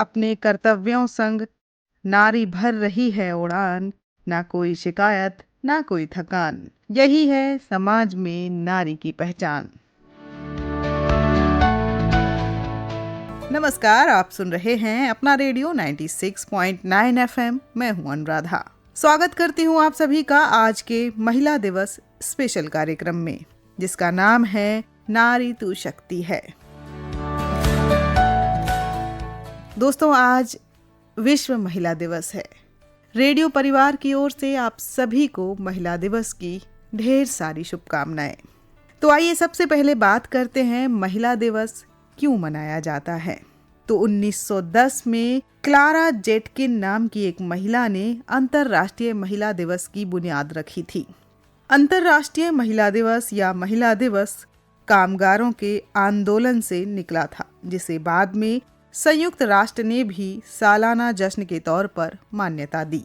अपने कर्तव्यों संग नारी भर रही है उड़ान, ना कोई शिकायत ना कोई थकान। यही है समाज में नारी की पहचान। नमस्कार, आप सुन रहे हैं अपना रेडियो 96.9 FM। मैं हूं अनुराधा। स्वागत करती हूं आप सभी का आज के महिला दिवस स्पेशल कार्यक्रम में, जिसका नाम है नारी तू शक्ति है। दोस्तों, आज विश्व महिला दिवस है। रेडियो परिवार की ओर से आप सभी को महिला दिवस की ढेर सारी शुभकामनाएं। तो आइए सबसे पहले बात करते हैं महिला दिवस क्यों मनाया जाता है। तो 1910 में क्लारा जेटकिन नाम की एक महिला ने अंतर्राष्ट्रीय महिला दिवस की बुनियाद रखी थी। अंतर्राष्ट्रीय महिला दिवस या महिला दिवस कामगारों के आंदोलन से निकला था, जिसे बाद में संयुक्त राष्ट्र ने भी सालाना जश्न के तौर पर मान्यता दी।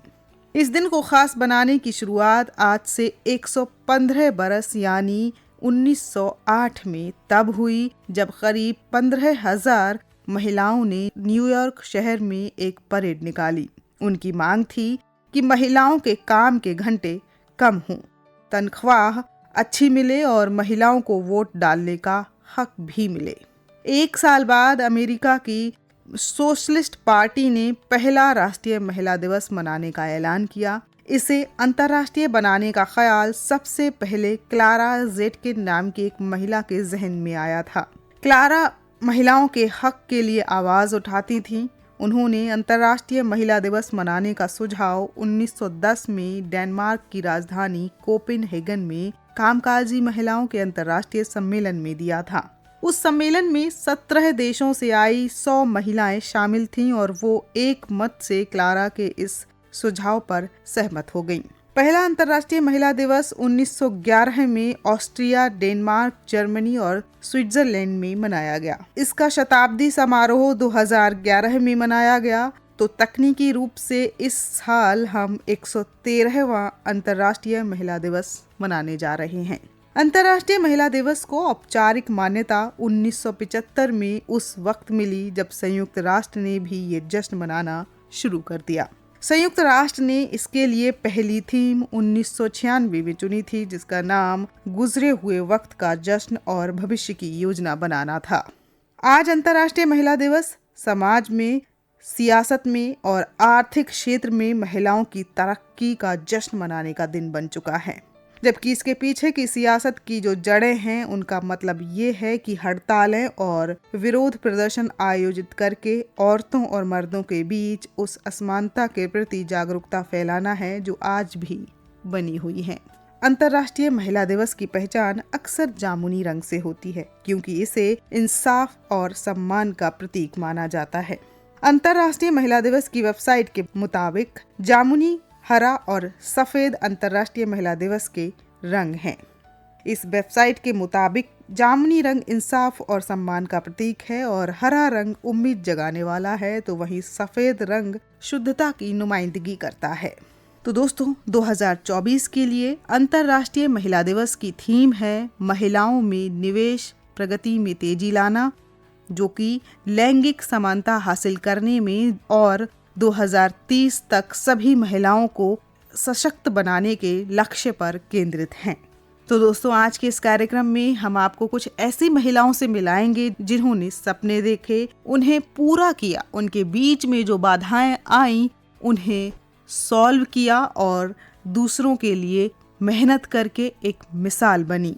इस दिन को खास बनाने की शुरुआत आज से 115 बरस यानी 1908 में तब हुई, जब करीब 15,000 महिलाओं ने न्यूयॉर्क शहर में एक परेड निकाली। उनकी मांग थी कि महिलाओं के काम के घंटे कम हों, तनख्वाह अच्छी मिले और महिलाओं को वोट डालने का हक भी मिले। एक साल बाद अमेरिका की सोशलिस्ट पार्टी ने पहला राष्ट्रीय महिला दिवस मनाने का ऐलान किया। इसे अंतर्राष्ट्रीय बनाने का ख्याल सबसे पहले क्लारा जेटकिन नाम की एक महिला के जहन में आया था। क्लारा महिलाओं के हक के लिए आवाज उठाती थीं। उन्होंने अंतर्राष्ट्रीय महिला दिवस मनाने का सुझाव 1910 में डेनमार्क की राजधानी कोपेनहेगन में कामकाजी महिलाओं के अंतर्राष्ट्रीय सम्मेलन में दिया था। उस सम्मेलन में 17 देशों से आई 100 महिलाएं शामिल थीं और वो एक मत से क्लारा के इस सुझाव पर सहमत हो गईं। पहला अंतर्राष्ट्रीय महिला दिवस 1911 में ऑस्ट्रिया, डेनमार्क, जर्मनी और स्विट्जरलैंड में मनाया गया। इसका शताब्दी समारोह 2011 में मनाया गया। तो तकनीकी रूप से इस साल हम 113वां अंतर्राष्ट्रीय महिला दिवस मनाने जा रहे हैं। अंतर्राष्ट्रीय महिला दिवस को औपचारिक मान्यता 1975 में उस वक्त मिली, जब संयुक्त राष्ट्र ने भी ये जश्न मनाना शुरू कर दिया। संयुक्त राष्ट्र ने इसके लिए पहली थीम 1996 में चुनी थी, जिसका नाम गुजरे हुए वक्त का जश्न और भविष्य की योजना बनाना था। आज अंतर्राष्ट्रीय महिला दिवस समाज में, सियासत में और आर्थिक क्षेत्र में महिलाओं की तरक्की का जश्न मनाने का दिन बन चुका है। जबकि इसके पीछे की सियासत की जो जड़ें हैं, उनका मतलब ये है कि हड़तालें और विरोध प्रदर्शन आयोजित करके औरतों और मर्दों के बीच उस असमानता के प्रति जागरूकता फैलाना है जो आज भी बनी हुई है। अंतर्राष्ट्रीय महिला दिवस की पहचान अक्सर जामुनी रंग से होती है, क्योंकि इसे इंसाफ और सम्मान का प्रतीक माना जाता है। अंतर्राष्ट्रीय महिला दिवस की वेबसाइट के मुताबिक जामुनी, हरा और सफेद अंतर्राष्ट्रीय महिला दिवस के रंग हैं। इस वेबसाइट के मुताबिक जामुनी रंग इंसाफ और सम्मान का प्रतीक है और हरा रंग उम्मीद जगाने वाला है, तो वहीं सफेद रंग शुद्धता की नुमाइंदगी करता है। तो दोस्तों, 2024 के लिए अंतर्राष्ट्रीय महिला दिवस की थीम है महिलाओं में निवेश, प्रगति में तेजी लाना, जो कि लैंगिक समानता हासिल करने में और 2030 तक सभी महिलाओं को सशक्त बनाने के लक्ष्य पर केंद्रित हैं। तो दोस्तों, आज के इस कार्यक्रम में हम आपको कुछ ऐसी महिलाओं से मिलाएंगे जिन्होंने सपने देखे, उन्हें पूरा किया, उनके बीच में जो बाधाएं आईं उन्हें सॉल्व किया और दूसरों के लिए मेहनत करके एक मिसाल बनी।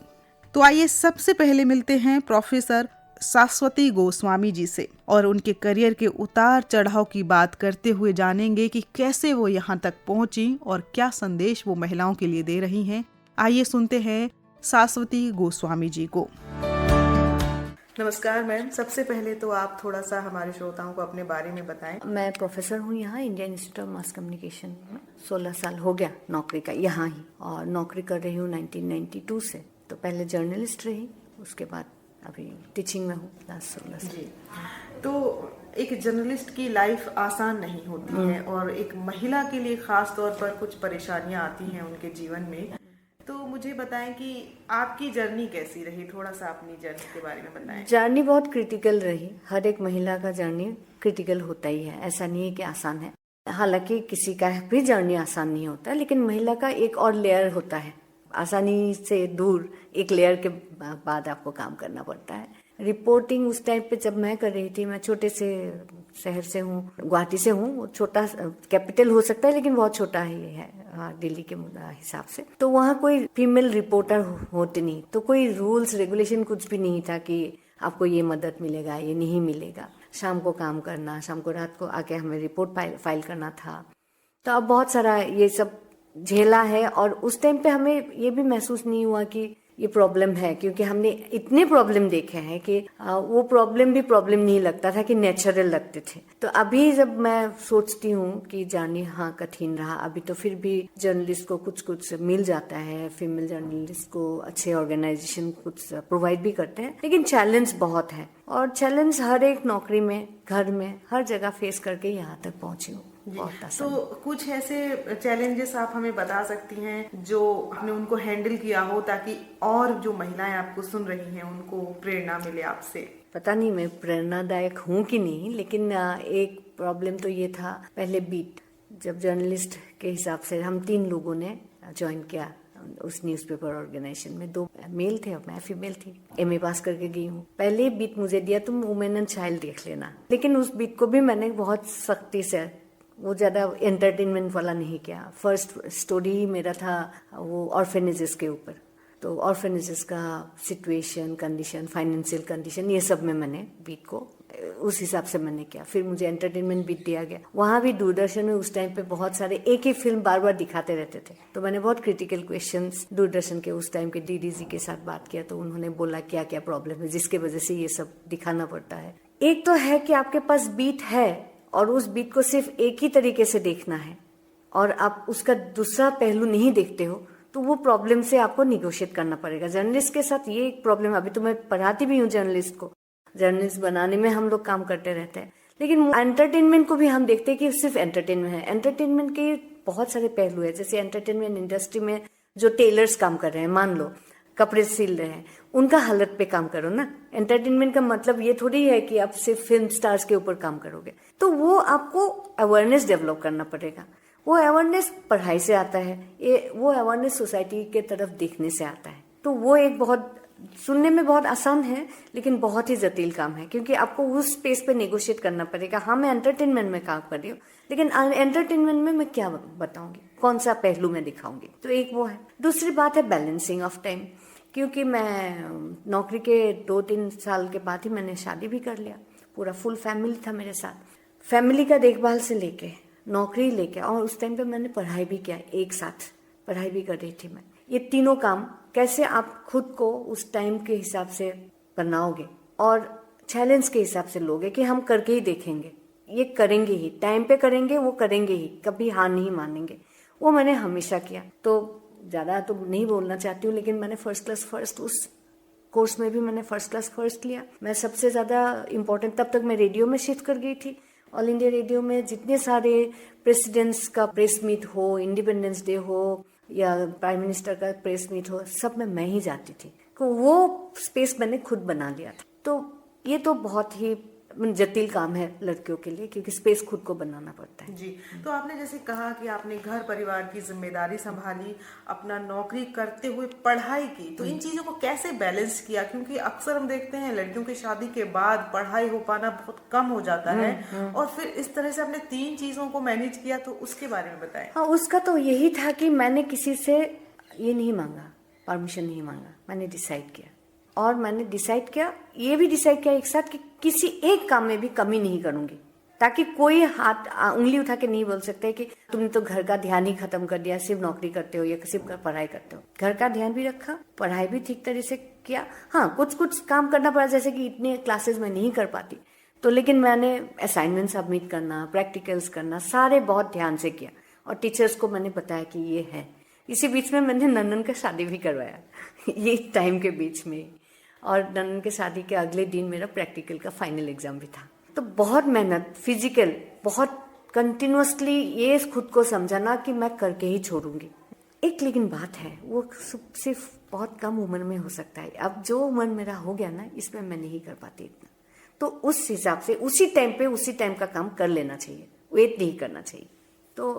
तो आइए सबसे पहले मिलते हैं प्रोफेसर शाश्वती गोस्वामी जी से और उनके करियर के उतार चढ़ाव की बात करते हुए जानेंगे कि कैसे वो यहाँ तक पहुंची और क्या संदेश वो महिलाओं के लिए दे रही हैं। आइए सुनते हैं शाश्वती गोस्वामी जी को। नमस्कार मैम, सबसे पहले तो आप थोड़ा सा हमारे श्रोताओं को अपने बारे में बताएं। मैं प्रोफेसर हूँ यहाँ Indian institute of mass communication में। 16 साल हो गया नौकरी का यहाँ ही, और नौकरी कर रही हूँ 1992 से। तो पहले जर्नलिस्ट रही, उसके बाद अभी टीचिंग में हूँ लास्ट 16 साल। जी, तो एक जर्नलिस्ट की लाइफ आसान नहीं होती है और एक महिला के लिए खास तौर पर कुछ परेशानियां आती हैं उनके जीवन में। तो मुझे बताएं कि आपकी जर्नी कैसी रही, थोड़ा सा अपनी जर्नी के बारे में बताएं। जर्नी बहुत क्रिटिकल रही। हर एक महिला का जर्नी क्रिटिकल होता ही है, ऐसा नहीं है कि आसान है। हालांकि किसी का भी जर्नी आसान नहीं होता, लेकिन महिला का एक और लेयर होता है। आसानी से दूर एक लेयर के बाद आपको काम करना पड़ता है। रिपोर्टिंग उस टाइम पे जब मैं कर रही थी, मैं छोटे से शहर से हूँ, गुवाहाटी से हूँ। छोटा कैपिटल हो सकता है लेकिन बहुत छोटा ही है, हाँ, दिल्ली के हिसाब से। तो वहाँ कोई फीमेल रिपोर्टर होती नहीं, तो कोई रूल्स रेगुलेशन कुछ भी नहीं था कि आपको ये मदद मिलेगा, ये नहीं मिलेगा। शाम को काम करना, शाम को रात को आके हमें रिपोर्ट फाइल करना था। तो अब बहुत सारा ये सब झेला है, और उस टाइम पे हमें ये भी महसूस नहीं हुआ कि ये प्रॉब्लम है, क्योंकि हमने इतने प्रॉब्लम देखे हैं कि वो प्रॉब्लम भी प्रॉब्लम नहीं लगता था, कि नेचुरल लगते थे। तो अभी जब मैं सोचती हूँ कि जानी हाँ कठिन रहा, अभी तो फिर भी जर्नलिस्ट को कुछ कुछ मिल जाता है, फीमेल जर्नलिस्ट को अच्छे ऑर्गेनाइजेशन कुछ प्रोवाइड भी करते हैं, लेकिन चैलेंज बहुत है। और चैलेंज हर एक नौकरी में, घर में, हर जगह फेस करके यहाँ तक पहुंची हूँ। तो कुछ ऐसे चैलेंजेस आप हमें बता सकती हैं जो आपने उनको हैंडल किया हो, ताकि और जो महिलाएं आपको सुन रही हैं उनको प्रेरणा मिले आपसे। पता नहीं मैं प्रेरणादायक हूँ कि नहीं, लेकिन एक प्रॉब्लम तो ये था। पहले बीट, जब जर्नलिस्ट के हिसाब से हम 3 लोगों ने ज्वाइन किया उस न्यूज़पेपर ऑर्गेनाइजेशन में। 2 मेल थे और मैं फीमेल थी। MA पास करके गई हूँ। पहले बीट मुझे दिया, तुम वुमेन एंड चाइल्ड देख लेना, लेकिन उस बीट को भी मैंने बहुत सख्ती से, वो ज़्यादा एंटरटेनमेंट वाला नहीं किया। फर्स्ट स्टोरी ही मेरा था वो ऑर्फेनेजेस के ऊपर। तो ऑर्फेनेजेस का सिचुएशन, कंडीशन, फाइनेंशियल कंडीशन, ये सब में मैंने बीट को उस हिसाब से मैंने किया। फिर मुझे एंटरटेनमेंट बीट दिया गया। वहाँ भी दूरदर्शन में उस टाइम पे बहुत सारे एक ही फिल्म बार बार दिखाते रहते थे, तो मैंने बहुत क्रिटिकल क्वेश्चंस दूरदर्शन के उस टाइम के DDG के साथ बात किया। तो उन्होंने बोला क्या क्या प्रॉब्लम है जिसके वजह से ये सब दिखाना पड़ता है। एक तो है कि आपके पास बीट है और उस बीट को सिर्फ एक ही तरीके से देखना है, और आप उसका दूसरा पहलू नहीं देखते हो, तो वो प्रॉब्लम से आपको निगोशिएट करना पड़ेगा। जर्नलिस्ट के साथ ये एक प्रॉब्लम, अभी तो मैं पढ़ाती भी हूँ जर्नलिस्ट को, जर्नलिस्ट बनाने में हम लोग काम करते रहते हैं, लेकिन एंटरटेनमेंट को भी हम देखते हैं कि सिर्फ एंटरटेनमेंट है। एंटरटेनमेंट के बहुत सारे पहलू है। जैसे एंटरटेनमेंट इंडस्ट्री में जो टेलर्स काम कर रहे हैं, मान लो कपड़े सिल रहे हैं, उनका हालत पे काम करो ना। एंटरटेनमेंट का मतलब ये थोड़ी है कि आप सिर्फ फिल्म स्टार्स के ऊपर काम करोगे। तो वो आपको अवेयरनेस डेवलप करना पड़ेगा। वो अवेयरनेस पढ़ाई से आता है, वो अवेयरनेस सोसाइटी के तरफ देखने से आता है। तो वो एक बहुत सुनने में बहुत आसान है, लेकिन बहुत ही जटिल काम है, क्योंकि आपको उस स्पेस पे नेगोशिएट करना पड़ेगा। हाँ, मैं एंटरटेनमेंट में काम कर रही हूँ, लेकिन एंटरटेनमेंट में मैं क्या बताऊंगी, कौन सा पहलू मैं दिखाऊंगी। तो एक वो है। दूसरी बात है बैलेंसिंग ऑफ टाइम, क्योंकि मैं नौकरी के 2-3 साल के बाद ही मैंने शादी भी कर लिया। पूरा फुल फैमिली था मेरे साथ। फैमिली का देखभाल से लेके नौकरी लेके, और उस टाइम पे मैंने पढ़ाई भी किया, एक साथ पढ़ाई भी कर रही थी मैं। ये तीनों काम कैसे आप खुद को उस टाइम के हिसाब से बनाओगे और चैलेंज के हिसाब से लोगे कि हम करके ही देखेंगे, ये करेंगे ही, टाइम पे करेंगे, वो करेंगे ही, कभी हार नहीं मानेंगे। वो मैंने हमेशा किया। तो ज़्यादा तो नहीं बोलना चाहती हूँ, लेकिन मैंने फर्स्ट क्लास फर्स्ट, उस कोर्स में भी मैंने फर्स्ट क्लास फर्स्ट लिया। मैं सबसे ज़्यादा इम्पोर्टेंट, तब तक मैं रेडियो में शिफ्ट कर गई थी। ऑल इंडिया रेडियो में जितने सारे प्रेसिडेंट्स का प्रेस मीट हो, इंडिपेंडेंस डे हो या प्राइम मिनिस्टर का प्रेस मीट हो, सब में मैं ही जाती थी। तो वो स्पेस मैंने खुद बना लिया था। तो ये तो बहुत ही जटिल काम है लड़कियों के लिए, क्योंकि स्पेस खुद को बनाना पड़ता है। जी, तो आपने जैसे कहा कि आपने घर परिवार की जिम्मेदारी संभाली, अपना नौकरी करते हुए पढ़ाई की, तो इन चीजों को कैसे बैलेंस किया? क्योंकि अक्सर हम देखते हैं लड़कियों की शादी के बाद पढ़ाई हो पाना बहुत कम हो जाता है, और फिर इस तरह से आपने 3 चीजों को मैनेज किया, तो उसके बारे में बताएं। हाँ, उसका तो यही था कि मैंने किसी से ये नहीं मांगा, परमिशन नहीं मांगा। मैंने डिसाइड किया, और मैंने डिसाइड किया, ये भी डिसाइड किया एक साथ कि किसी एक काम में भी कमी नहीं करूंगी, ताकि कोई हाथ उंगली उठा के नहीं बोल सकते कि तुमने तो घर का ध्यान ही खत्म कर दिया, सिर्फ नौकरी करते हो या सिर्फ पढ़ाई करते हो। घर का ध्यान भी रखा, पढ़ाई भी ठीक तरह से किया। हाँ, कुछ कुछ काम करना पड़ा, जैसे कि इतने क्लासेस में नहीं कर पाती, तो लेकिन मैंने असाइनमेंट सबमिट करना, प्रैक्टिकल्स करना, सारे बहुत ध्यान से किया। और टीचर्स को मैंने बताया कि ये है। इसी बीच में मैंने नंदन का शादी भी करवाया ये टाइम के बीच में। और नंदन के शादी के अगले दिन मेरा प्रैक्टिकल का फाइनल एग्जाम भी था। तो बहुत मेहनत, फिजिकल, बहुत कंटिन्यूअसली ये खुद को समझाना कि मैं करके ही छोड़ूंगी। एक लेकिन बात है, वो सिर्फ बहुत कम उम्र में हो सकता है। अब जो उम्र मेरा हो गया ना, इसमें मैं नहीं कर पाती इतना, तो उस हिसाब से उसी टाइम पे उसी टाइम का काम कर लेना चाहिए, वेट नहीं करना चाहिए। तो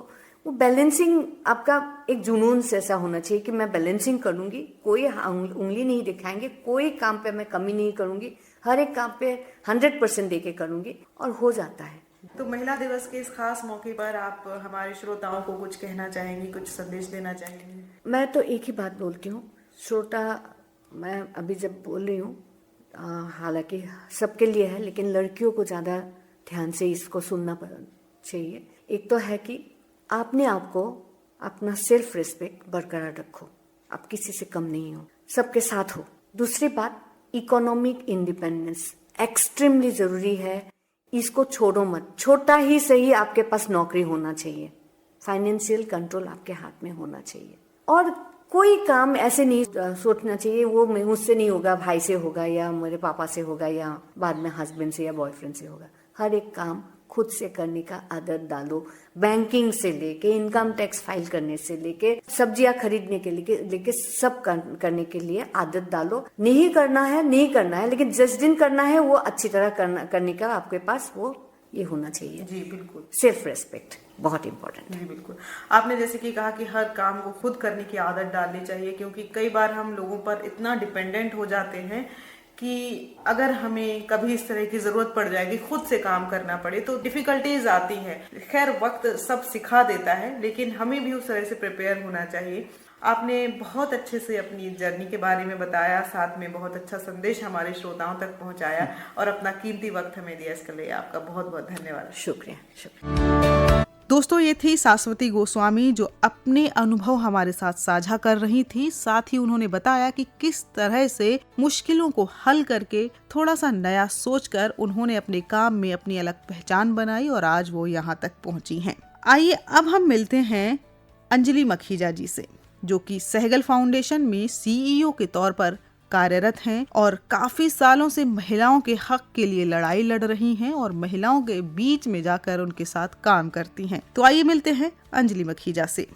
वो बैलेंसिंग आपका एक जुनून से ऐसा होना चाहिए कि मैं बैलेंसिंग करूंगी, कोई उंगली नहीं दिखाएंगे, कोई काम पे मैं कमी नहीं करूंगी, हर एक काम पे 100% देके करूंगी और हो जाता है। तो महिला दिवस के इस खास मौके पर आप हमारे श्रोताओं को कुछ कहना चाहेंगी, कुछ संदेश देना चाहेंगी? मैं तो एक ही बात बोलती हूँ, श्रोता, मैं अभी जब बोल रही हूँ, हालांकि सबके लिए है, लेकिन लड़कियों को ज़्यादा ध्यान से इसको सुनना चाहिए। एक तो है कि आपने आपको अपना सेल्फ रिस्पेक्ट बरकरार रखो, आप किसी से कम नहीं हो, सबके साथ हो। दूसरी बात, इकोनॉमिक इंडिपेंडेंस एक्सट्रीमली ज़रूरी है, इसको छोड़ो मत। छोटा ही सही आपके पास नौकरी होना चाहिए, फाइनेंशियल कंट्रोल आपके हाथ में होना चाहिए, और कोई काम ऐसे नहीं सोचना चाहिए वो मुझसे नहीं होगा, भाई से होगा या मेरे पापा से होगा या बाद में हस्बैंड से या बॉयफ्रेंड से होगा। हर एक काम खुद से करने का आदत डालो। बैंकिंग से लेके इनकम टैक्स फाइल करने से लेके सब्जियां खरीदने के लेके सब करने के लिए आदत डालो। नहीं करना है, लेकिन जिस दिन करना है वो अच्छी तरह करने का आपके पास वो ये होना चाहिए। जी बिल्कुल, सेल्फ रेस्पेक्ट बहुत इंपॉर्टेंट है। जी बिल्कुल, आपने जैसे कि कहा कि हर काम को खुद करने की आदत डालनी चाहिए, क्योंकि कई बार हम लोगों पर इतना डिपेंडेंट हो जाते हैं कि अगर हमें कभी इस तरह की जरूरत पड़ जाएगी, खुद से काम करना पड़े, तो डिफिकल्टीज आती हैं। खैर वक्त सब सिखा देता है, लेकिन हमें भी उस तरह से प्रिपेयर होना चाहिए। आपने बहुत अच्छे से अपनी जर्नी के बारे में बताया, साथ में बहुत अच्छा संदेश हमारे श्रोताओं तक पहुंचाया और अपना कीमती वक्त हमें दिया। इसके लिए आपका बहुत बहुत धन्यवाद। शुक्रिया। दोस्तों, ये थी शाश्वती गोस्वामी जो अपने अनुभव हमारे साथ साझा कर रही थी। साथ ही उन्होंने बताया कि किस तरह से मुश्किलों को हल करके थोड़ा सा नया सोचकर उन्होंने अपने काम में अपनी अलग पहचान बनाई और आज वो यहाँ तक पहुँची हैं। आइए अब हम मिलते हैं अंजलि मखीजा जी से, जो कि सहगल फाउंडेशन में CEO के तौर पर कार्यरत हैं और काफी सालों से महिलाओं के हक के लिए लड़ाई लड़ रही हैं और महिलाओं के बीच में जाकर उनके साथ काम करती हैं। तो आइए मिलते हैं अंजलि मखीजा से।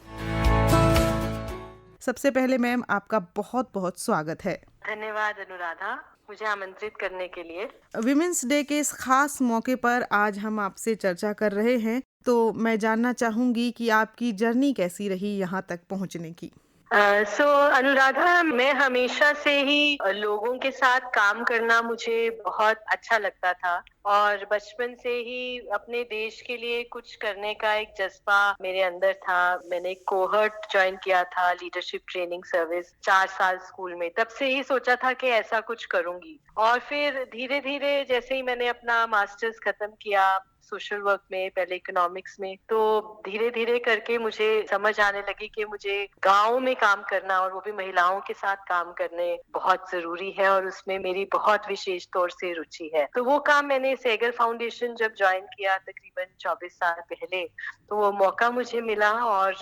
सबसे पहले मैम, आपका बहुत बहुत स्वागत है। धन्यवाद अनुराधा, मुझे आमंत्रित करने के लिए। विमेंस डे के इस खास मौके पर आज हम आपसे चर्चा कर रहे हैं, तो मैं जानना चाहूंगी कि आपकी जर्नी कैसी रही यहाँ तक पहुँचने की। अनुराधा, मैं हमेशा से ही लोगों के साथ काम करना मुझे बहुत अच्छा लगता था और बचपन से ही अपने देश के लिए कुछ करने का एक जज्बा मेरे अंदर था। मैंने एक कोहर्ट ज्वाइन किया था, लीडरशिप ट्रेनिंग सर्विस, 4 साल स्कूल में। तब से ही सोचा था कि ऐसा कुछ करूंगी और फिर धीरे धीरे जैसे ही मैंने अपना मास्टर्स खत्म किया सोशल वर्क में, पहले इकोनॉमिक्स में, तो धीरे धीरे करके मुझे समझ आने लगी कि मुझे गांव में काम करना और वो भी महिलाओं के साथ काम करने बहुत जरूरी है और उसमें मेरी बहुत विशेष तौर से रुचि है। तो वो काम मैंने सहगल फाउंडेशन जब ज्वाइन किया तकरीबन 24 साल पहले, तो वो मौका मुझे मिला और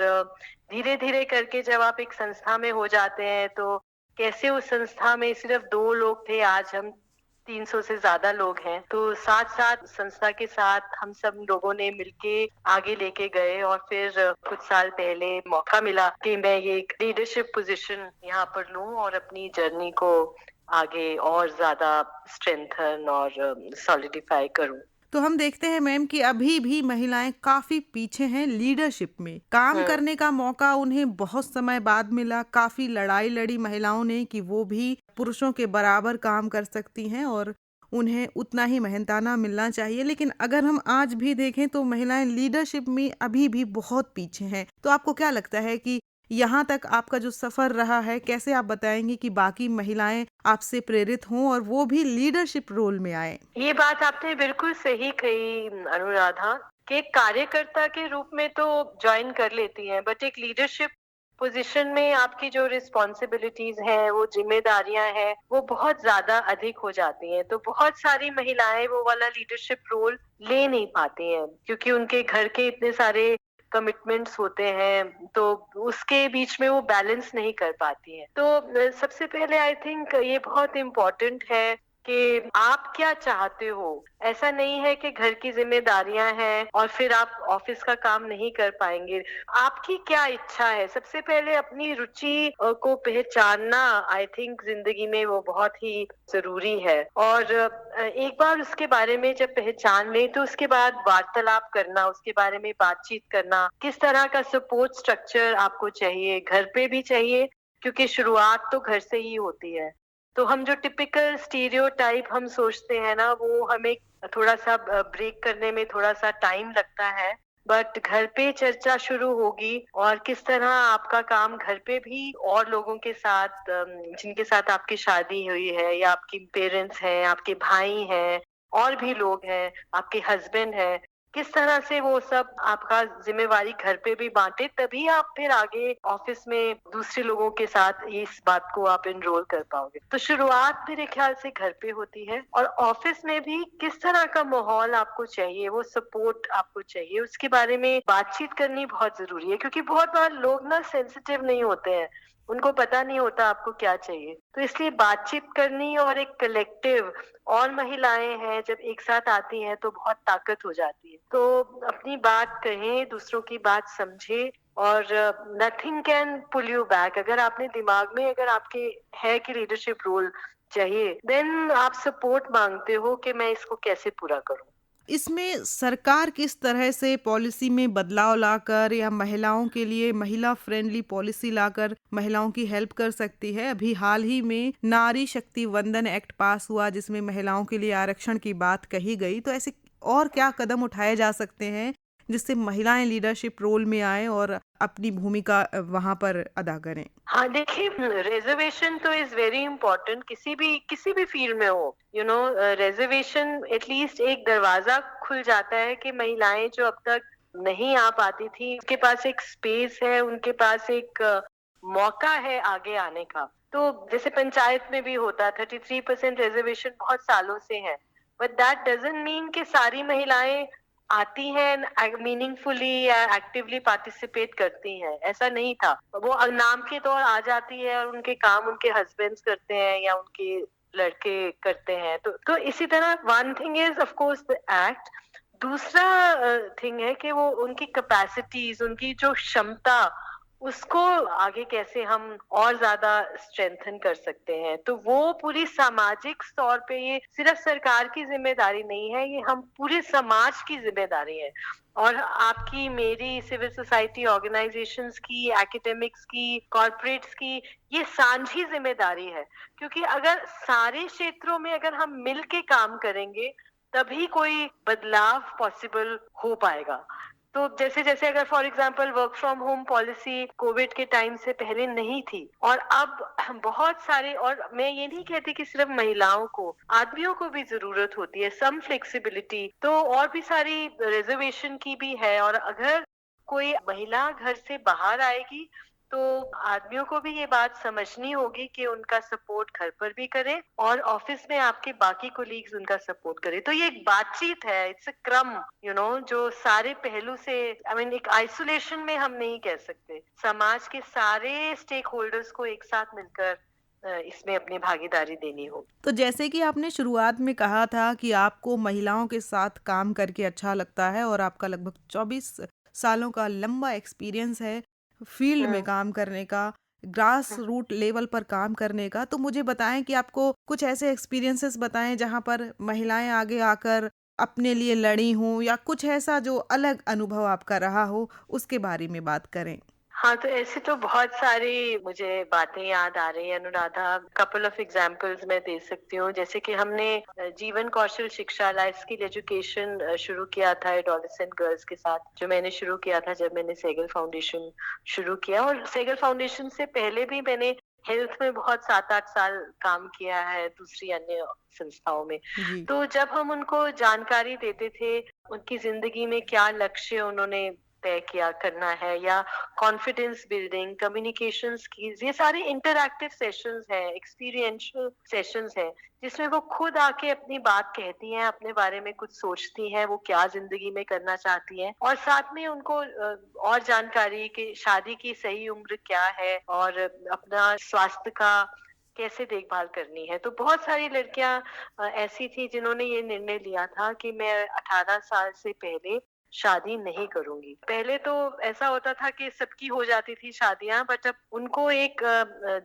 धीरे धीरे करके जब आप एक संस्था में हो जाते हैं तो कैसे उस संस्था में सिर्फ 2 लोग थे, आज हम 300 से ज्यादा लोग हैं। तो साथ साथ संस्था के साथ हम सब लोगों ने मिलके आगे लेके गए और फिर कुछ साल पहले मौका मिला कि मैं ये एक लीडरशिप पोजीशन यहाँ पर लूं और अपनी जर्नी को आगे और ज्यादा स्ट्रेंथन और सॉलिडिफाई करूं। तो हम देखते हैं मैम कि अभी भी महिलाएं काफी पीछे हैं लीडरशिप में। काम करने का मौका उन्हें बहुत समय बाद मिला। काफी लड़ाई लड़ी महिलाओं ने कि वो भी पुरुषों के बराबर काम कर सकती हैं और उन्हें उतना ही मेहनताना मिलना चाहिए। लेकिन अगर हम आज भी देखें तो महिलाएं लीडरशिप में अभी भी बहुत पीछे हैं। तो आपको क्या लगता है कि यहाँ तक आपका जो सफर रहा है, कैसे आप बताएंगे कि बाकी महिलाएं आपसे प्रेरित हों और वो भी लीडरशिप रोल में आए? ये बात आपने बिल्कुल सही कही अनुराधा, कि कार्यकर्ता के रूप में तो ज्वाइन कर लेती हैं, बट एक लीडरशिप पोजीशन में आपकी जो रिस्पॉन्सिबिलिटीज हैं, वो जिम्मेदारियां हैं, वो बहुत ज्यादा अधिक हो जाती हैं। तो बहुत सारी महिलाएं वो वाला लीडरशिप रोल ले नहीं पाती हैं क्योंकि उनके घर के इतने सारे कमिटमेंट्स होते हैं, तो उसके बीच में वो बैलेंस नहीं कर पाती हैं। तो सबसे पहले आई थिंक ये बहुत इम्पोर्टेंट है कि आप क्या चाहते हो। ऐसा नहीं है कि घर की जिम्मेदारियां हैं और फिर आप ऑफिस का काम नहीं कर पाएंगे। आपकी क्या इच्छा है, सबसे पहले अपनी रुचि को पहचानना आई थिंक जिंदगी में वो बहुत ही जरूरी है। और एक बार उसके बारे में जब पहचान ले तो उसके बाद वार्तालाप करना, उसके बारे में बातचीत करना, किस तरह का सपोर्ट स्ट्रक्चर आपको चाहिए, घर पे भी चाहिए क्योंकि शुरुआत तो घर से ही होती है। तो हम जो टिपिकल स्टीरियोटाइप हम सोचते हैं ना, वो हमें थोड़ा सा ब्रेक करने में थोड़ा सा टाइम लगता है। बट घर पे चर्चा शुरू होगी और किस तरह आपका काम घर पे भी और लोगों के साथ जिनके साथ आपकी शादी हुई है या आपके पेरेंट्स हैं, आपके भाई हैं, और भी लोग हैं, आपके हस्बैंड हैं, किस तरह से वो सब आपका जिम्मेवारी घर पे भी बांटे, तभी आप फिर आगे ऑफिस में दूसरे लोगों के साथ इस बात को आप एनरोल कर पाओगे। तो शुरुआत मेरे ख्याल से घर पे होती है, और ऑफिस में भी किस तरह का माहौल आपको चाहिए, वो सपोर्ट आपको चाहिए, उसके बारे में बातचीत करनी बहुत जरूरी है। क्योंकि बहुत बार लोग ना सेंसिटिव नहीं होते हैं, उनको पता नहीं होता आपको क्या चाहिए। तो इसलिए बातचीत करनी और एक कलेक्टिव और महिलाएं हैं जब एक साथ आती हैं तो बहुत ताकत हो जाती है। तो अपनी बात कहें, दूसरों की बात समझे, और nothing can pull you back. अगर आपने दिमाग में अगर आपके है कि लीडरशिप रोल चाहिए, देन आप सपोर्ट मांगते हो कि मैं इसको कैसे पूरा करूं। इसमें सरकार किस तरह से पॉलिसी में बदलाव लाकर या महिलाओं के लिए महिला फ्रेंडली पॉलिसी लाकर महिलाओं की हेल्प कर सकती है? अभी हाल ही में नारी शक्ति वंदन एक्ट पास हुआ जिसमें महिलाओं के लिए आरक्षण की बात कही गई। तो ऐसे और क्या कदम उठाए जा सकते हैं जिससे महिलाएं लीडरशिप रोल में आए और अपनी भूमिका वहां पर अदा करें? हाँ, देखिए, रिजर्वेशन तो इज वेरी इंपॉर्टेंट, किसी भी फील्ड में हो। रिजर्वेशन एटलीस्ट एक दरवाजा खुल जाता है कि महिलाएं जो अब तक नहीं आ पाती थी, उनके पास एक स्पेस है, उनके पास एक मौका है आगे आने का। तो जैसे पंचायत में भी होता, 33% रिजर्वेशन बहुत सालों से है, बट दैट डजंट मीन कि सारी महिलाएं आती हैं, मीनिंगफुली या एक्टिवली पार्टिसिपेट करती हैं। ऐसा नहीं था। वो नाम के तौर आ जाती है और उनके काम उनके हस्बैंड्स करते हैं या उनके लड़के करते हैं। तो इसी तरह one thing is of course the act. दूसरा थिंग है कि वो उनकी कैपेसिटीज, उनकी जो क्षमता, उसको आगे कैसे हम और ज्यादा स्ट्रेंथन कर सकते हैं। तो वो पूरी सामाजिक तौर पे ये सिर्फ सरकार की जिम्मेदारी नहीं है, ये हम पूरे समाज की जिम्मेदारी है। और आपकी, मेरी, सिविल सोसाइटी ऑर्गेनाइजेशंस की, एकेडमिक्स की, कॉर्पोरेट्स की, ये साझी जिम्मेदारी है। क्योंकि अगर सारे क्षेत्रों में अगर हम मिल के काम करेंगे तभी कोई बदलाव पॉसिबल हो पाएगा। तो जैसे जैसे अगर for example work from home policy Covid के टाइम से पहले नहीं थी, और अब बहुत सारे, और मैं ये नहीं कहती कि सिर्फ महिलाओं को, आदमियों को भी जरूरत होती है सम फ्लेक्सिबिलिटी, तो और भी सारी रिजर्वेशन की भी है। और अगर कोई महिला घर से बाहर आएगी तो आदमियों को भी ये बात समझनी होगी कि उनका सपोर्ट घर पर भी करें और ऑफिस में आपके बाकी कोलीग्स उनका सपोर्ट करें। तो ये एक बातचीत है, इट्स अ क्रम, जो सारे पहलू से, एक आइसोलेशन में हम नहीं कह सकते। समाज के सारे स्टेक होल्डर्स को एक साथ मिलकर इसमें अपनी भागीदारी देनी होगी। तो जैसे कि आपने शुरुआत में कहा था कि आपको महिलाओं के साथ काम करके अच्छा लगता है और आपका लगभग 24 सालों का लंबा एक्सपीरियंस है फील्ड में काम करने का, ग्रास रूट लेवल पर काम करने का। तो मुझे बताएं कि आपको कुछ ऐसे एक्सपीरियंसेस बताएं जहां पर महिलाएं आगे आकर अपने लिए लड़ी हों, या कुछ ऐसा जो अलग अनुभव आपका रहा हो, उसके बारे में बात करें। हाँ, तो ऐसी तो बहुत सारी मुझे बातें याद आ रही है अनुराधा। कपल ऑफ एग्जांपल्स मैं दे सकती हूँ। जैसे कि हमने जीवन कौशल शिक्षा, लाइफ स्किल एजुकेशन शुरू किया था एडोलेसेंट गर्ल्स के साथ, जो मैंने शुरू किया था जब मैंने सेगल फाउंडेशन शुरू किया। और सेगल फाउंडेशन से पहले भी मैंने हेल्थ में बहुत 7-8 साल काम किया है दूसरी अन्य संस्थाओं में। जी। तो जब हम उनको जानकारी देते थे, उनकी जिंदगी में क्या लक्ष्य उन्होंने तय किया करना है, या कॉन्फिडेंस बिल्डिंग, कम्युनिकेशन स्किल्स, ये सारे इंटरैक्टिव सेशंस हैं, एक्सपीरियंशियल सेशंस हैं, जिसमें वो खुद आके अपनी बात कहती हैं, अपने बारे में कुछ सोचती हैं, वो क्या जिंदगी में करना चाहती हैं, और साथ में उनको और जानकारी कि शादी की सही उम्र क्या है, और अपना स्वास्थ्य का कैसे देखभाल करनी है। तो बहुत सारी लड़कियां ऐसी थी जिन्होंने ये निर्णय लिया था कि मैं 18 साल से पहले शादी नहीं करूंगी। पहले तो ऐसा होता था कि सबकी हो जाती थी शादियां, बट अब उनको एक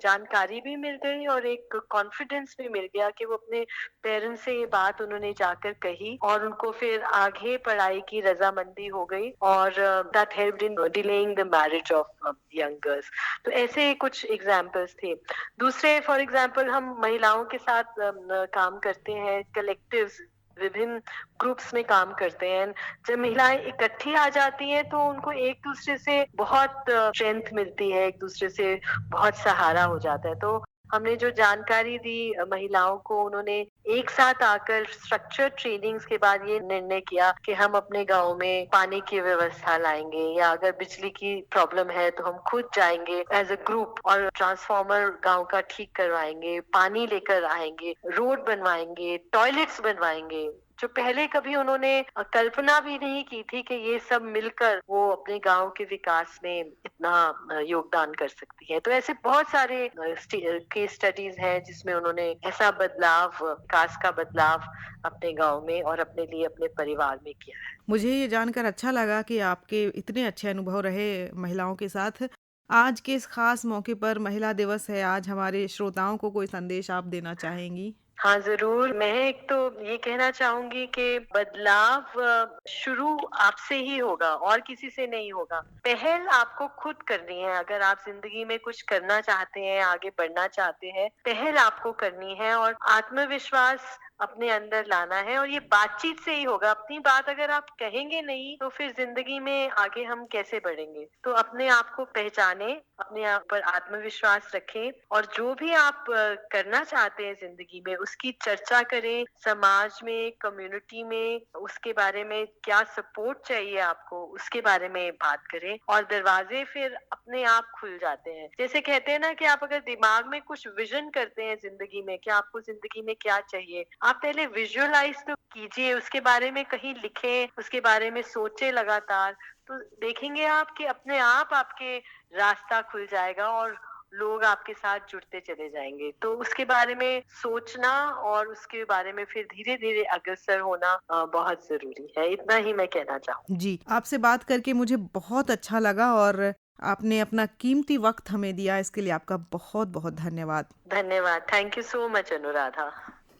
जानकारी भी मिल गई और एक कॉन्फिडेंस भी मिल गया कि वो अपने पेरेंट्स से ये बात उन्होंने जाकर कही और उनको फिर आगे पढ़ाई की रजामंदी हो गई और that helped in delaying the marriage of young girls. तो ऐसे कुछ एग्जाम्पल्स थे। दूसरे फॉर एग्जाम्पल हम महिलाओं के साथ काम करते हैं, कलेक्टिव्स, विभिन्न ग्रुप्स में काम करते हैं। जब महिलाएं इकट्ठी आ जाती हैं तो उनको एक दूसरे से बहुत स्ट्रेंथ मिलती है, एक दूसरे से बहुत सहारा हो जाता है। तो हमने जो जानकारी दी महिलाओं को, उन्होंने एक साथ आकर स्ट्रक्चर ट्रेनिंग्स के बाद ये निर्णय किया कि हम अपने गांव में पानी की व्यवस्था लाएंगे, या अगर बिजली की प्रॉब्लम है तो हम खुद जाएंगे एज अ ग्रुप और ट्रांसफार्मर गांव का ठीक करवाएंगे, पानी लेकर आएंगे, रोड बनवाएंगे, टॉयलेट्स बनवाएंगे, जो पहले कभी उन्होंने कल्पना भी नहीं की थी कि ये सब मिलकर वो अपने गांव के विकास में इतना योगदान कर सकती है। तो ऐसे बहुत सारे केस स्टडीज हैं जिसमें उन्होंने ऐसा बदलाव, विकास का बदलाव अपने गांव में और अपने लिए, अपने परिवार में किया है। मुझे ये जानकर अच्छा लगा कि आपके इतने अच्छे अनुभव रहे महिलाओं के साथ। आज के इस खास मौके पर महिला दिवस है, आज हमारे श्रोताओं को कोई संदेश आप देना चाहेंगी? हाँ, ज़रूर। मैं एक तो ये कहना चाहूँगी कि बदलाव शुरू आपसे ही होगा और किसी से नहीं होगा। पहल आपको खुद करनी है। अगर आप ज़िंदगी में कुछ करना चाहते हैं, आगे बढ़ना चाहते हैं, पहल आपको करनी है और आत्मविश्वास अपने अंदर लाना है, और ये बातचीत से ही होगा। अपनी बात अगर आप कहेंगे नहीं तो फिर ज़िंदगी में आगे हम कैसे बढ़ेंगे? तो अपने आप को पहचानें, अपने आप पर आत्मविश्वास रखें और जो भी आप करना चाहते हैं ज़िंदगी में उसकी चर्चा करें, समाज में, कम्युनिटी में उसके बारे में क्या सपोर्ट चाहिए आपको, उसके बारे में बात करें और दरवाजे फिर अपने आप खुल जाते हैं। जैसे कहते हैं ना कि आप अगर दिमाग में कुछ विजन करते हैं ज़िंदगी में कि आपको ज़िंदगी में क्या चाहिए, आप पहले विजुअलाइज तो कीजिए, उसके बारे में कहीं लिखें, उसके बारे में सोचें लगातार, तो देखेंगे आप कि अपने आप आपके रास्ता खुल जाएगा और लोग आपके साथ जुड़ते चले जाएंगे। तो उसके बारे में सोचना और उसके बारे में फिर धीरे धीरे अग्रसर होना बहुत जरूरी है। इतना ही मैं कहना चाहूँ। जी, आपसे बात करके मुझे बहुत अच्छा लगा और आपने अपना कीमती वक्त हमें दिया, इसके लिए आपका बहुत बहुत धन्यवाद। धन्यवाद। Thank you so much Anuradha.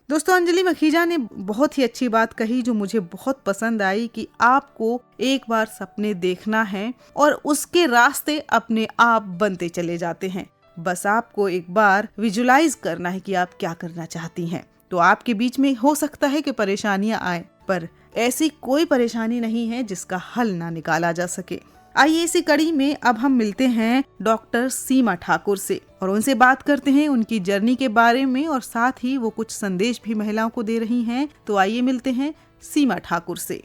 दोस्तों, अंजलि मखीजा ने बहुत ही अच्छी बात कही जो मुझे बहुत पसंद आई कि आपको एक बार सपने देखना है और उसके रास्ते अपने आप बनते चले जाते हैं। बस आपको एक बार विजुलाइज करना है कि आप क्या करना चाहती हैं। तो आपके बीच में हो सकता है कि परेशानियां आए, पर ऐसी कोई परेशानी नहीं है जिसका हल ना निकाला जा सके। आइए इसी कड़ी में अब हम मिलते हैं डॉक्टर सीमा ठाकुर से और उनसे बात करते हैं उनकी जर्नी के बारे में और साथ ही वो कुछ संदेश भी महिलाओं को दे रही हैं। तो आइए मिलते हैं सीमा ठाकुर से।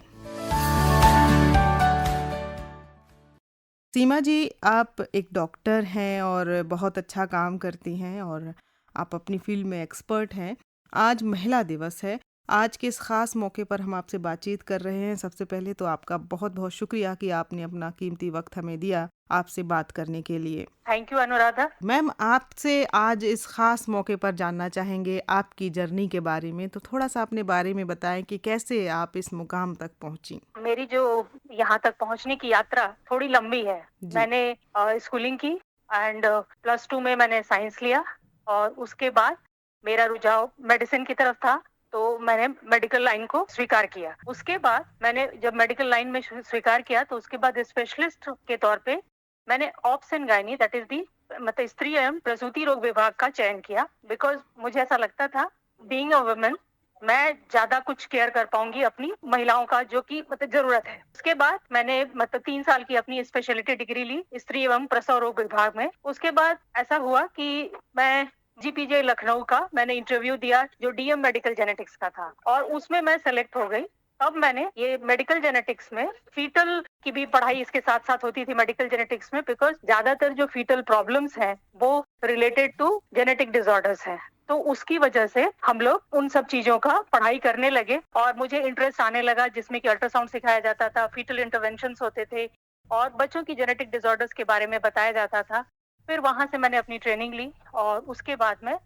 सीमा जी, आप एक डॉक्टर हैं और बहुत अच्छा काम करती हैं और आप अपनी फील्ड में एक्सपर्ट हैं। आज महिला दिवस है, आज के इस खास मौके पर हम आपसे बातचीत कर रहे हैं। सबसे पहले तो आपका बहुत बहुत शुक्रिया कि आपने अपना कीमती वक्त हमें दिया आपसे बात करने के लिए। Thank you Anuradha. मैम, आपसे आज इस खास मौके पर जानना चाहेंगे आपकी जर्नी के बारे में। तो थोड़ा सा अपने बारे में बताएं कि कैसे आप इस मुकाम तक पहुंची। मेरी जो यहाँ तक पहुँचने की यात्रा थोड़ी लंबी है। मैंने स्कूलिंग की एंड +2 में मैंने साइंस लिया और उसके बाद मेरा रुझाव मेडिसिन की तरफ था, तो मैंने मेडिकल लाइन को स्वीकार किया। उसके बाद मैंने जब मेडिकल लाइन में स्वीकार किया तो उसके बाद स्पेशलिस्ट के तौर पे मैंने obs and gynae, that is the मतलब स्त्री एवं प्रसूति रोग विभाग का चयन किया। बिकॉज मुझे ऐसा लगता था बीइंग अ वुमेन मैं ज्यादा कुछ केयर कर पाऊंगी अपनी महिलाओं का, जो कि मतलब जरूरत है। उसके बाद मैंने 3 साल की अपनी स्पेशलिटी डिग्री ली स्त्री एवं प्रसव रोग विभाग में। उसके बाद ऐसा हुआ कि मैं GPJ लखनऊ का मैंने इंटरव्यू दिया जो DM मेडिकल जेनेटिक्स का था और उसमें मैं सेलेक्ट हो गई। अब मैंने ये मेडिकल जेनेटिक्स में फीटल की भी पढ़ाई इसके साथ साथ होती थी मेडिकल जेनेटिक्स में, बिकॉज ज्यादातर जो फीटल प्रॉब्लम्स हैं वो रिलेटेड टू जेनेटिक डिसऑर्डर्स हैं। तो उसकी वजह से हम लोग उन सब चीजों का पढ़ाई करने लगे और मुझे इंटरेस्ट आने लगा, जिसमें कि अल्ट्रासाउंड सिखाया जाता था, फीटल इंटरवेंशंस होते थे और बच्चों की जेनेटिक डिसऑर्डर्स के बारे में बताया जाता था। फिर वहां से मैंने अपनी ट्रेनिंग ली और उसके बाद में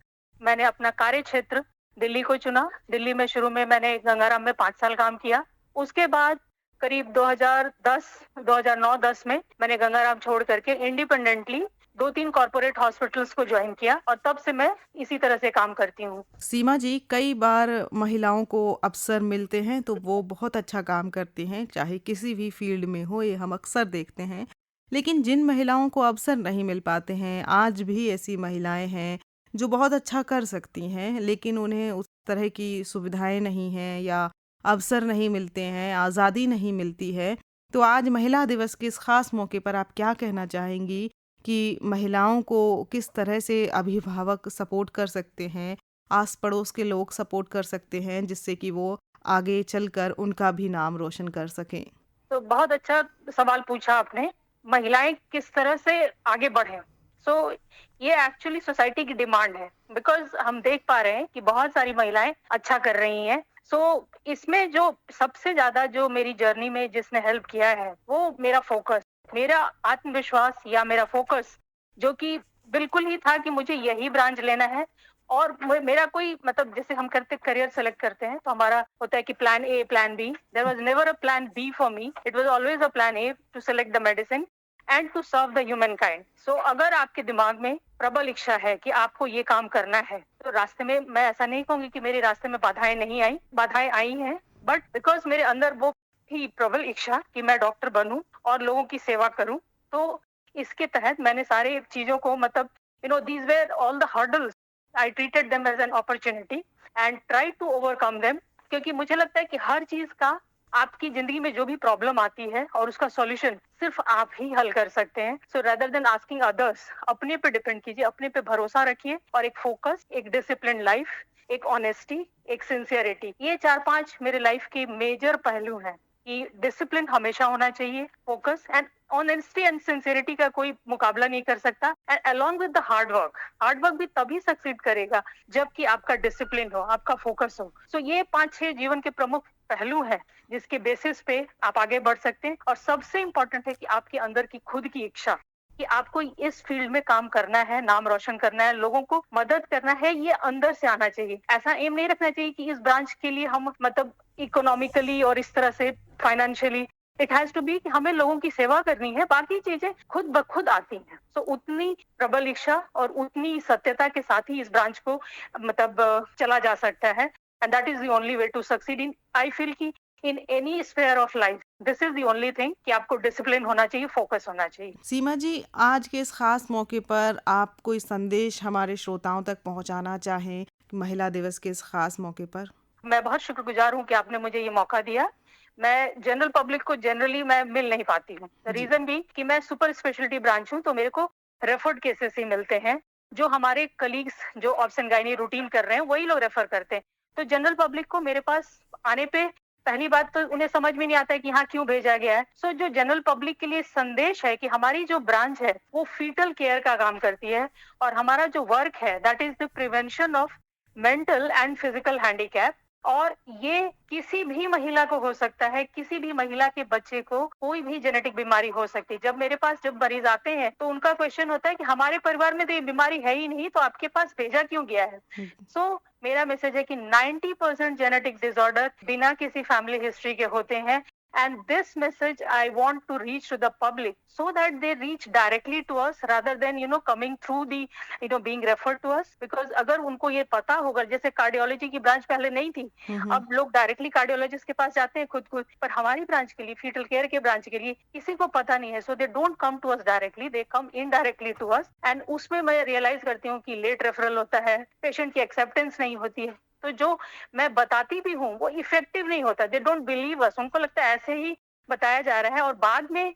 मैंने अपना कार्य क्षेत्र दिल्ली को चुना। दिल्ली में शुरू में मैंने गंगाराम में 5 साल काम किया। उसके बाद करीब 2009-10 में मैंने गंगाराम छोड़ करके इंडिपेंडेंटली 2-3 कॉर्पोरेट हॉस्पिटल्स को ज्वाइन किया और तब से मैं इसी तरह से काम करती हूँ। सीमा जी, कई बार महिलाओं को अवसर मिलते हैं तो वो बहुत अच्छा काम करती हैं, चाहे किसी भी फील्ड में हो, ये हम अक्सर देखते हैं। लेकिन जिन महिलाओं को अवसर नहीं मिल पाते हैं, आज भी ऐसी महिलाएं हैं जो बहुत अच्छा कर सकती हैं, लेकिन उन्हें उस तरह की सुविधाएं नहीं हैं या अवसर नहीं मिलते हैं, आज़ादी नहीं मिलती है। तो आज महिला दिवस के इस खास मौके पर आप क्या कहना चाहेंगी कि महिलाओं को किस तरह से अभिभावक सपोर्ट कर सकते हैं, आस पड़ोस के लोग सपोर्ट कर सकते हैं, जिससे कि वो आगे चलकर उनका भी नाम रोशन कर सकें? तो बहुत अच्छा सवाल पूछा आपने। महिलाएं किस तरह से आगे बढ़े। ये एक्चुअली सोसाइटी की डिमांड है, बिकॉज हम देख पा रहे हैं कि बहुत सारी महिलाएं अच्छा कर रही हैं। इसमें जो सबसे ज्यादा जो मेरी जर्नी में जिसने हेल्प किया है वो मेरा फोकस, मेरा आत्मविश्वास या मेरा फोकस, जो कि बिल्कुल ही था कि मुझे यही ब्रांच लेना है। और मेरा कोई मतलब जैसे हम करते करियर सेलेक्ट करते हैं तो हमारा होता है कि plan A, plan B. There was never a plan B for me, it was always a plan A to select the medicine and to serve the humankind. अगर आपके दिमाग में प्रबल इच्छा है कि आपको ये काम करना है, तो रास्ते में, मैं ऐसा नहीं कहूंगी कि मेरे रास्ते में बाधाएं नहीं आई, बाधाएं आई हैं, बट बिकॉज मेरे अंदर वो थी प्रबल इच्छा कि मैं डॉक्टर बनूं और लोगों की सेवा करूं, तो इसके तहत मैंने सारे चीजों को मतलब these were all the hurdles. I treated them as an opportunity and tried to overcome them. क्योंकि मुझे लगता है कि हर चीज का आपकी जिंदगी में जो भी प्रॉब्लम आती है और उसका सॉल्यूशन सिर्फ आप ही हल कर सकते हैं। rather than asking others, अपने पे डिपेंड कीजिए, अपने पे भरोसा रखिए और एक फोकस, एक डिसिप्लिन लाइफ, एक ऑनेस्टी, एक सिंसियरिटी, ये 4-5 मेरे लाइफ के मेजर पहलू हैं कि डिसिप्लिन हमेशा होना चाहिए, focus and honesty and sincerity का कोई मुकाबला नहीं कर सकता। And along with the hard work भी तभी सक्सीड करेगा जबकि आपका डिसिप्लिन हो, आपका फोकस हो। ये 5-6 जीवन के प्रमुख पहलू हैं जिसके बेसिस पे आप आगे बढ़ सकते हैं। और सबसे इम्पोर्टेंट है कि आपके अंदर की खुद की इच्छा कि आपको इस फील्ड में काम करना है, नाम रोशन करना है, लोगों को मदद करना है, ये अंदर से आना चाहिए। ऐसा एम नहीं रखना चाहिए कि इस ब्रांच के लिए हम मतलब इकोनॉमिकली और इस तरह से financially, it has to be कि हमें लोगों की सेवा करनी है, बाकी चीजें खुद ब खुद आती हैं। उतनी प्रबल इच्छा और उतनी सत्यता के साथ ही इस ब्रांच को मतलब चला जा सकता है। And that is the only way to succeed in, I feel कि in any sphere of life this is the only thing कि आपको डिसिप्लिन होना चाहिए, फोकस होना चाहिए। सीमा जी, आज के इस खास मौके पर आप कोई संदेश हमारे श्रोताओं तक पहुंचाना चाहें महिला दिवस के इस खास मौके पर? मैं बहुत शुक्रगुजार हूँ कि आपने मुझे ये मौका दिया। मैं जनरल पब्लिक को जनरली मैं मिल नहीं पाती हूँ, रीजन भी कि मैं सुपर स्पेशलिटी ब्रांच हूँ, तो मेरे को रेफर्ड केसेस ही मिलते हैं। जो हमारे कलीग्स जो ऑब्स एंड गायनी रूटीन कर रहे हैं वही लोग रेफर करते हैं। तो जनरल पब्लिक को मेरे पास आने पे पहली बात तो उन्हें समझ में नहीं आता है कि यहाँ क्यों भेजा गया है। जो जनरल पब्लिक के लिए संदेश है कि हमारी जो ब्रांच है वो फीटल केयर का काम करती है और हमारा जो वर्क है that is the prevention of mental and physical handicap. और ये किसी भी महिला को हो सकता है, किसी भी महिला के बच्चे को कोई भी जेनेटिक बीमारी हो सकती है। जब मेरे पास जब मरीज आते हैं तो उनका क्वेश्चन होता है कि हमारे परिवार में तो ये बीमारी है ही नहीं, तो आपके पास भेजा क्यों गया है। मेरा मैसेज है कि 90% जेनेटिक डिसऑर्डर बिना किसी फैमिली हिस्ट्री के होते हैं। And this message I want to reach to the public so that they reach directly to us rather than coming through the being referred to us, because अगर उनको ये पता होगा, जैसे कार्डियोलॉजी की ब्रांच पहले नहीं थी, अब लोग डायरेक्टली कार्डियोलॉजिस्ट के पास जाते हैं खुद पर हमारी ब्रांच के लिए, फीटल केयर के ब्रांच के लिए किसी को पता नहीं है। So they don't come to us directly, they come indirectly to us. And उसमें मैं रियलाइज करती हूँ कि लेट रेफरल होता है, पेशेंट की एक्सेप्टेंस नहीं होती है, तो जो मैं बताती भी हूँ वो इफेक्टिव नहीं होता। दे डोंट बिलीव अस, उनको लगता है ऐसे ही बताया जा रहा है। और बाद में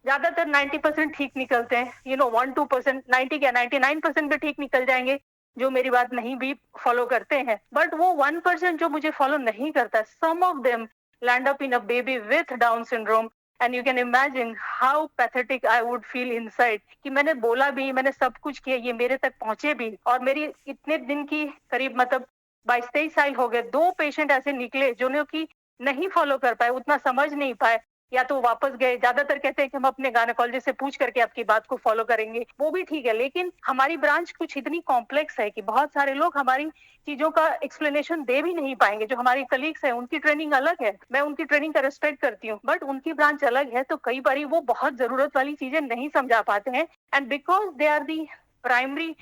ज्यादातर 90% ठीक निकलते हैं, 1-2%, 90 क्या 99% भी ठीक निकल जाएंगे जो मेरी बात नहीं भी फॉलो करते हैं। बट वो 1% जो मुझे फॉलो नहीं करता, some of them land up in a baby with Down syndrome and you can imagine how pathetic I would feel inside कि मैंने बोला भी, मैंने सब कुछ किया, ये मेरे तक पहुंचे भी। और मेरी इतने दिन की करीब मतलब 22-23 साल हो गए, 2 पेशेंट ऐसे निकले जो कि नहीं फॉलो कर पाए, उतना समझ नहीं पाए, या तो वापस गए। ज्यादातर कहते हैं कि हम अपने गायनेकोलॉजिस्ट से पूछ करके आपकी बात को फॉलो करेंगे, वो भी ठीक है, लेकिन हमारी ब्रांच कुछ इतनी कॉम्प्लेक्स है कि बहुत सारे लोग हमारी चीजों का एक्सप्लेनेशन दे भी नहीं पाएंगे। जो हमारी कलीग्स हैं उनकी ट्रेनिंग अलग है, मैं उनकी ट्रेनिंग का रिस्पेक्ट करती हूँ, बट उनकी ब्रांच अलग है, तो कई बार वो बहुत जरूरत वाली चीजें नहीं समझा पाते हैं। And because they are the primary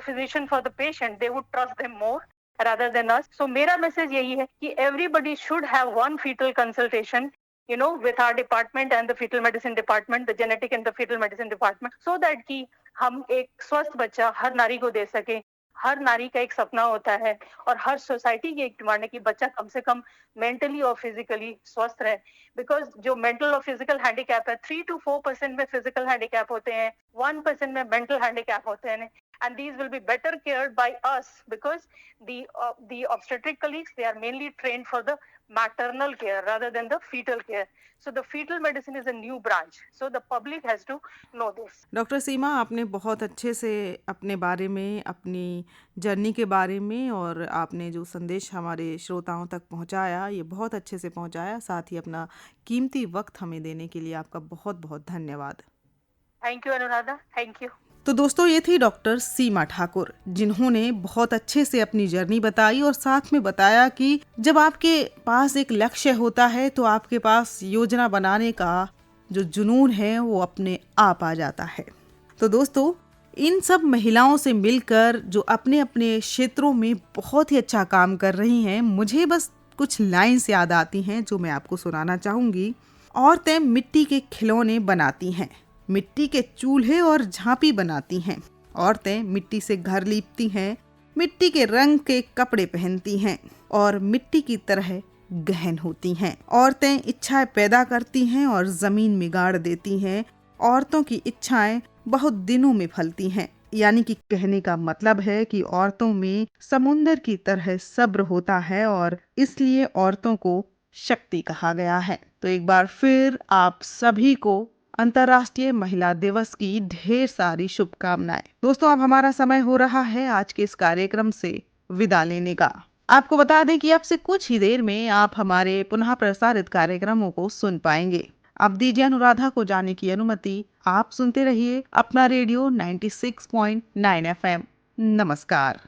physician for the patient, they would trust them more rather than us. So मेरा मैसेज यही है कि everybody should have one fetal consultation, with our department and the fetal medicine department, the genetic and the fetal medicine department, so that कि हम एक स्वस्थ बच्चा हर नारी को दे सके। हर नारी का एक सपना होता है और हर सोसाइटी की एक डिमांड है कि बच्चा कम से कम मेंटली और फिजिकली स्वस्थ रहे। बिकॉज जो मेंटल और फिजिकल हैंडीकैप है, 3 to 4% में फिजिकल हैंडीकैप होते हैं, 1% में मेंटल हैंडीकैप होते हैं, and these will be better cared by us because the obstetric colleagues, they are mainly trained for the maternal care rather than the fetal care. So the fetal medicine is a new branch, so the public has to know this. Doctor Seema, आपने बहुत अच्छे से अपने बारे में, अपनी journey के बारे में और आपने जो संदेश हमारे श्रोताओं तक पहुंचाया, ये बहुत अच्छे से पहुंचाया। साथ ही अपना कीमती वक्त हमें देने के लिए आपका बहुत बहुत धन्यवाद। Thank you Anuradha, thank you. तो दोस्तों, ये थी डॉक्टर सीमा ठाकुर, जिन्होंने बहुत अच्छे से अपनी जर्नी बताई और साथ में बताया कि जब आपके पास एक लक्ष्य होता है तो आपके पास योजना बनाने का जो जुनून है वो अपने आप आ जाता है। तो दोस्तों, इन सब महिलाओं से मिलकर जो अपने अपने क्षेत्रों में बहुत ही अच्छा काम कर रही हैं, मुझे बस कुछ लाइन्स याद आती हैं जो मैं आपको सुनाना चाहूँगी। औरतें मिट्टी के खिलौने बनाती हैं, मिट्टी के चूल्हे और झांपी बनाती हैं। औरतें मिट्टी से घर लीपती हैं, मिट्टी के रंग के कपड़े पहनती हैं और मिट्टी की तरह गहन होती हैं। औरतें इच्छाएं पैदा करती हैं और जमीन में गाड़ देती हैं। औरतों की इच्छाएं बहुत दिनों में फलती हैं। यानी कि कहने का मतलब है कि औरतों में समुंदर की तरह सब्र होता है और इसलिए औरतों को शक्ति कहा गया है। तो एक बार फिर आप सभी को अंतर्राष्ट्रीय महिला दिवस की ढेर सारी शुभकामनाएं। दोस्तों, अब हमारा समय हो रहा है आज के इस कार्यक्रम से विदा लेने का। आपको बता दें कि अब से कुछ ही देर में आप हमारे पुनः प्रसारित कार्यक्रमों को सुन पाएंगे। अब दीजिए अनुराधा को जाने की अनुमति। आप सुनते रहिए अपना रेडियो 96.9 FM। नमस्कार।